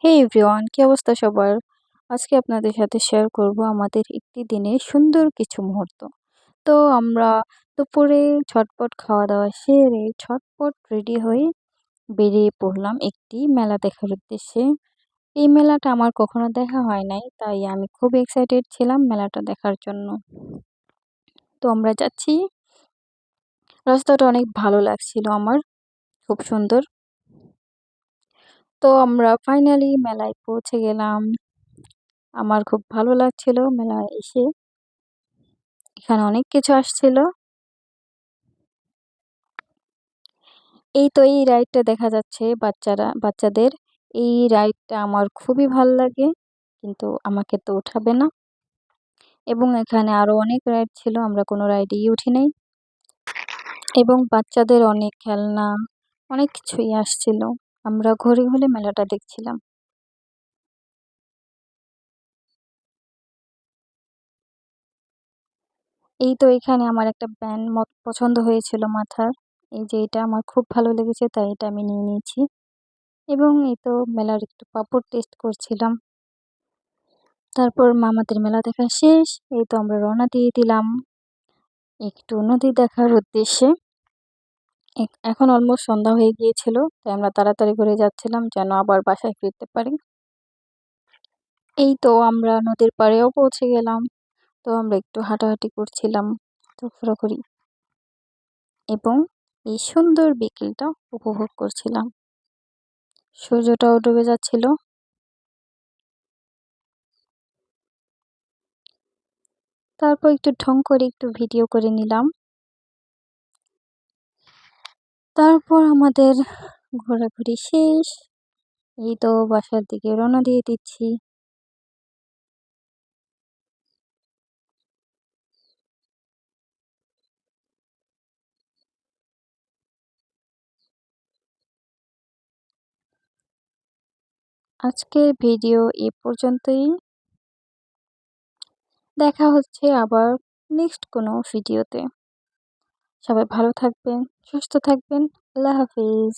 হে everyone, কি অবস্থা সবার? আজকে আপনাদের সাথে শেয়ার করব আমাদের একটি দিনের সুন্দর কিছু মুহূর্ত। তো আমরা দুপুরে ঝটপট খাওয়া-দাওয়া সেরে ঝটপট রেডি হয়ে বেরিয়ে পড়লাম একটি মেলা দেখার উদ্দেশ্যে। এই মেলাটা আমার কখনো দেখা হয় নাই, তাই আমি খুব এক্সাইটেড ছিলাম মেলাটা দেখার জন্য। তো আমরা যাচ্ছি। রাস্তাটা অনেক ভালো লাগছিল আমার, খুব সুন্দর। তো আমরা ফাইনালি মেলায় পৌঁছে গেলাম। আমার খুব ভালো লাগছিল মেলায় এসে। এখানে অনেক কিছু আসছিল। এই তো এই রাইডটা দেখা যাচ্ছে বাচ্চাদের। এই রাইডটা আমার খুবই ভাল লাগে, কিন্তু আমাকে তো ওঠাবে না। এবং এখানে আরো অনেক রাইড ছিল, আমরা কোনো রাইডেই উঠি নাই। এবং বাচ্চাদের অনেক খেলনা, অনেক কিছুই আসছিল। আমরা ঘুরে ঘুরে মেলাটা দেখছিলাম। এই তো এখানে আমার একটা ব্যান্ড পছন্দ হয়েছিল মাথার। এই যে এটা আমার খুব ভালো লেগেছে, তাই এটা আমি নিয়ে নিয়েছি। এবং এই তো মেলার একটু পাপড় টেস্ট করছিলাম। তারপর মামাদের মেলা দেখা শেষ। এই তো আমরা রওনা দিয়ে দিলাম একটু নদী দেখার উদ্দেশ্যে। এখন অলমোস্ট সন্ধ্যা হয়ে গিয়েছিল, তাই আমরা তাড়াতাড়ি করে যাচ্ছিলাম যেন আবার বাসায় ফিরতে পারি। এই তো আমরা নদীর পাড়েও পৌঁছে গেলাম। তো আমরা একটু হাঁটাহাঁটি করছিলাম, তো ঘোরাঘুরি, এবং এই সুন্দর বিকেলটা উপভোগ করছিলাম। সূর্যটাও ডুবে যাচ্ছিল। তারপর একটু ঢং করে একটু ভিডিও করে নিলাম। তারপর আমাদের ঘোরাঘুরি শেষ। এই তো বাসার দিকে রওনা দিয়ে দিচ্ছি। আজকের ভিডিও এ পর্যন্তই। দেখা হচ্ছে আবার নেক্সট কোনো ভিডিওতে। সবাই ভালো থাকবেন, সুস্থ থাকবেন। আল্লাহ হাফিজ।